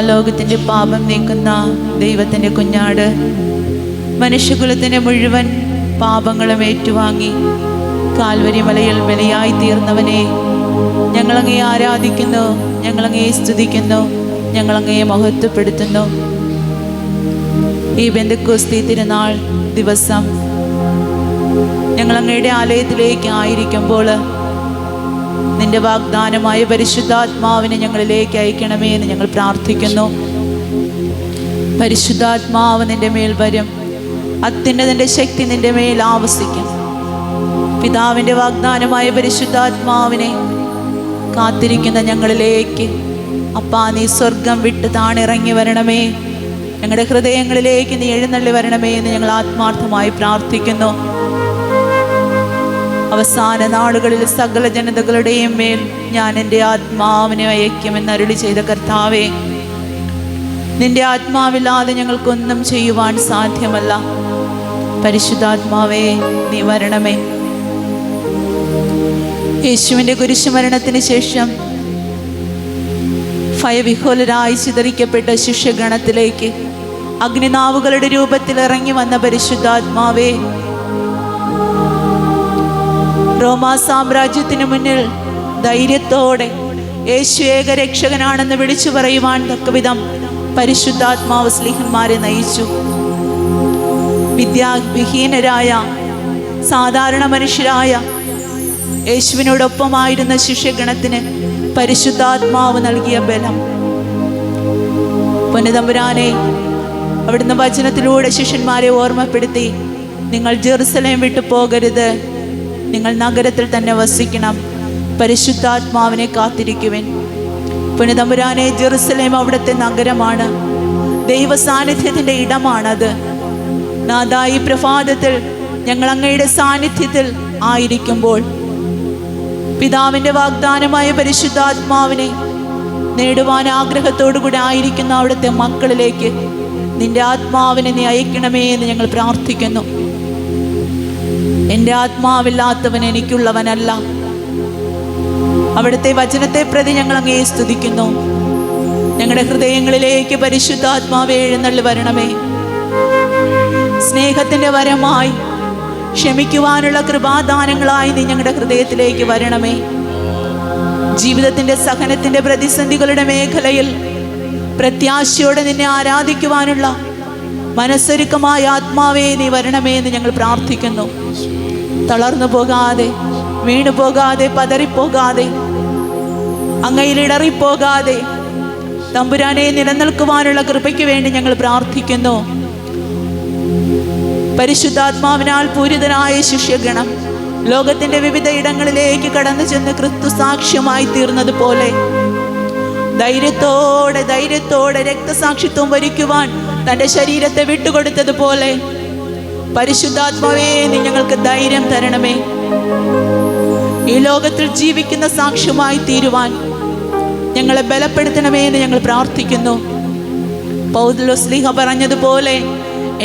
ലോകത്തിൻ്റെ പാപം നീക്കുന്ന ദൈവത്തിൻ്റെ കുഞ്ഞാട്, മനുഷ്യകുലത്തിൻ്റെ മുഴുവൻ പാപങ്ങളും ഏറ്റുവാങ്ങി കാൽവരി മലയിൽ ബലിയായി തീർന്നവനെ ഞങ്ങളങ്ങയെ ആരാധിക്കുന്നു, ഞങ്ങളങ്ങയെ സ്തുതിക്കുന്നു, ഞങ്ങളങ്ങയെ മഹത്വപ്പെടുത്തുന്നു. ഈ പെന്തക്കോസ്തി തിരുനാൾ ദിവസം ഞങ്ങളങ്ങയുടെ ആലയത്തിലേക്ക് ആയിരിക്കുമ്പോൾ നിന്റെ വാഗ്ദാനമായ പരിശുദ്ധാത്മാവിനെ ഞങ്ങളിലേക്ക് അയക്കണമേ എന്ന് ഞങ്ങൾ പ്രാർത്ഥിക്കുന്നു. പരിശുദ്ധാത്മാവ് നിന്റെ മേൽ വരും, അത്യുന്നതന്റെ ശക്തി നിന്റെ മേൽ ആവസിക്കും. പിതാവിൻ്റെ വാഗ്ദാനമായ പരിശുദ്ധാത്മാവിനെ കാത്തിരിക്കുന്ന ഞങ്ങളിലേക്ക് അപ്പാ നീ സ്വർഗം വിട്ട് താണിറങ്ങി വരണമേ, ഞങ്ങളുടെ ഹൃദയങ്ങളിലേക്ക് നീ എഴുന്നള്ളി വരണമേ എന്ന് ഞങ്ങൾ ആത്മാർത്ഥമായി പ്രാർത്ഥിക്കുന്നു. അവസാന നാളുകളിൽ സകല ജനതകളുടെയും മേൽ ഞാൻ എൻ്റെ ആത്മാവിനെ അയക്കുമെന്ന് അരുളി ചെയ്ത കർത്താവേ, നിന്റെ ആത്മാവില്ലാതെ ഞങ്ങൾക്കൊന്നും ചെയ്യുവാൻ സാധ്യമല്ല. പരിശുദ്ധാത്മാവേ നീ വരണമേ. യേശുവിൻ്റെ കുരിശുമരണത്തിന് ശേഷം ഭയവിഹ്വലരായി ചിതറിക്കപ്പെട്ട ശിഷ്യഗണത്തിലേക്ക് അഗ്നിനാവുകളുടെ രൂപത്തിൽ ഇറങ്ങി വന്ന പരിശുദ്ധാത്മാവേ, റോമാ സാമ്രാജ്യത്തിന് മുന്നിൽ ധൈര്യത്തോടെ യേശു ഏക രക്ഷകനാണെന്ന് വിളിച്ചു പറയുവാൻ തക്കവിധം പരിശുദ്ധാത്മാവ് സ്ലീഹന്മാരെ നയിച്ചു. വിദ്യാവിഹീനരായ സാധാരണ മനുഷ്യരായ യേശുവിനോടൊപ്പമായിരുന്ന ശിഷ്യഗണത്തിന് പരിശുദ്ധാത്മാവ് നൽകിയ ബലം. പൊന്നുതമ്പുരാനെ, അവിടുന്ന് വചനത്തിലൂടെ ശിഷ്യന്മാരെ ഓർമ്മപ്പെടുത്തി, നിങ്ങൾ ജെറുസലേം വിട്ടു പോകരുത്, നിങ്ങൾ നഗരത്തിൽ തന്നെ വസിക്കണം, പരിശുദ്ധാത്മാവിനെ കാത്തിരിക്കുവിൻ. പൊന്നുതമ്പുരാനെ, ജെറുസലേം അവിടുത്തെ നഗരമാണ്, ദൈവ സാന്നിധ്യത്തിൻ്റെ ഇടമാണത്. നാഥാ, ഈ പ്രഭാതത്തിൽ ഞങ്ങൾ അങ്ങയുടെ സാന്നിധ്യത്തിൽ ആയിരിക്കുമ്പോൾ പിതാവിൻ്റെ വാഗ്ദാനമായ പരിശുദ്ധാത്മാവിനെ നേടുവാൻ ആഗ്രഹത്തോടു കൂടി ആയിരിക്കുന്ന അവിടുത്തെ മക്കളിലേക്ക് നിന്റെ ആത്മാവിനെ നീ അയക്കണമേ എന്ന് ഞങ്ങൾ പ്രാർത്ഥിക്കുന്നു. എൻ്റെ ആത്മാവില്ലാത്തവൻ എനിക്കുള്ളവനല്ല. അവിടുത്തെ വചനത്തെ പ്രതി ഞങ്ങൾ അങ്ങയെ സ്തുതിക്കുന്നു. ഞങ്ങളുടെ ഹൃദയങ്ങളിലേക്ക് പരിശുദ്ധാത്മാവെ എഴുന്നള്ളി വരണമേ. സ്നേഹത്തിൻ്റെ വരമായി, ക്ഷമിക്കുവാനുള്ള കൃപാദാനങ്ങളായി നീ ഞങ്ങളുടെ ഹൃദയത്തിലേക്ക് വരണമേ. ജീവിതത്തിൻ്റെ സഹനത്തിൻ്റെ പ്രതിസന്ധികളുടെ മേഖലയിൽ പ്രത്യാശയോടെ നിന്നെ ആരാധിക്കുവാനുള്ള മനസ്സൊരുക്കമായ ആത്മാവേ നീ വരണമേ എന്ന് ഞങ്ങൾ പ്രാർത്ഥിക്കുന്നു. തളർന്നു പോകാതെ, വീണു പോകാതെ, പതറിപ്പോകാതെ, അങ്ങയിലിടറിപ്പോകാതെ തമ്പുരാനെ നിലനിൽക്കുവാനുള്ള കൃപയ്ക്ക് വേണ്ടി ഞങ്ങൾ പ്രാർത്ഥിക്കുന്നു. പരിശുദ്ധാത്മാവിനാൽ പൂരിതനായ ശിഷ്യഗണം ലോകത്തിന്റെ വിവിധ ഇടങ്ങളിലേക്ക് കടന്നു ചെന്ന് ക്രിസ്തു സാക്ഷ്യമായി തീർന്നതുപോലെ ധൈര്യത്തോടെ രക്തസാക്ഷിത്വം വരിക്കുവാൻ തൻ്റെ ശരീരത്തെ വിട്ടുകൊടുത്തതുപോലെ പരിശുദ്ധാത്മാവേ നീ ഞങ്ങൾക്ക് ധൈര്യം തരണമേ. ഈ ലോകത്തിൽ ജീവിക്കുന്ന സാക്ഷ്യമായി തീരുവാൻ ഞങ്ങളെ ബലപ്പെടുത്തണമേ എന്ന് ഞങ്ങൾ പ്രാർത്ഥിക്കുന്നു. പൗലോസ് ശ്ലീഹ പറഞ്ഞതുപോലെ,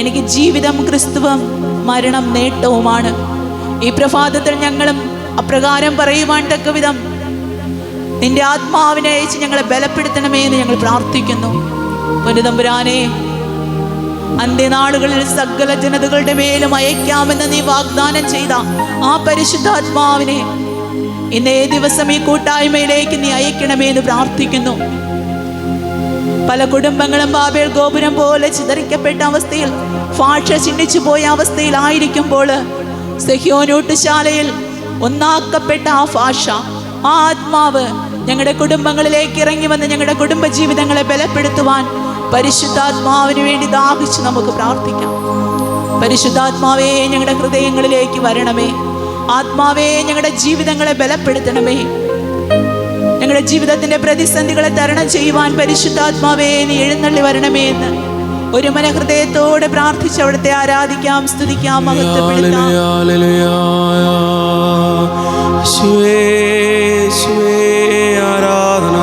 എനിക്ക് ജീവിതം ക്രിസ്തുവും മരണം നേട്ടവുമാണ്. ഈ പ്രഭാതത്തിൽ ഞങ്ങളും അപ്രകാരം പറയുവാൻ തക്കവിധം നിന്റെ ആത്മാവിനെ അയച്ച് ഞങ്ങളെ ബലപ്പെടുത്തണമേ എന്ന് ഞങ്ങൾ പ്രാർത്ഥിക്കുന്നു. പൊന്നുതമ്പുരാനെ, അന്ത്യനാളുകളിൽ സകല ജനതകളുടെ മേലും അയക്കാമെന്ന് നീ വാഗ്ദാനം ചെയ്ത ആ പരിശുദ്ധാത്മാവിനെ ഇന്നേ ദിവസം ഈ കൂട്ടായ്മയിലേക്ക് നീ അയക്കണമേ എന്ന് പ്രാർത്ഥിക്കുന്നു. പല കുടുംബങ്ങളും ബാബേൽ ഗോപുരം പോലെ ചിതറിക്കപ്പെട്ട അവസ്ഥയിൽ, ഭാഷ ചിഹ്നിച്ചു പോയ അവസ്ഥയിലായിരിക്കുമ്പോൾ സെഹ്യോനൂട്ടുശാലയിൽ ഒന്നാക്കപ്പെട്ട ആ ഭാഷ, ആ ആത്മാവ് ഞങ്ങളുടെ കുടുംബങ്ങളിലേക്ക് ഇറങ്ങി വന്ന് ഞങ്ങളുടെ കുടുംബ ജീവിതങ്ങളെ ബലപ്പെടുത്തുവാൻ പരിശുദ്ധാത്മാവിന് വേണ്ടി ദാഹിച്ച് നമുക്ക് പ്രാർത്ഥിക്കാം. പരിശുദ്ധാത്മാവേ ഞങ്ങളുടെ ഹൃദയങ്ങളിലേക്ക് വരണമേ. ആത്മാവേ ഞങ്ങളുടെ ജീവിതങ്ങളെ ബലപ്പെടുത്തണമേ. ഞങ്ങളുടെ ജീവിതത്തിന്റെ പ്രതിസന്ധികളെ തരണം ചെയ്യുവാൻ പരിശുദ്ധാത്മാവേ നീ എഴുന്നള്ളി വരണമേ എന്ന് ഒരു മനഹൃദയത്തോടെ പ്രാർത്ഥിച്ച് അവിടുത്തെ ആരാധിക്കാം, സ്തുതിക്കാം, മഹത്വപ്പെടുത്താം. ആരാധന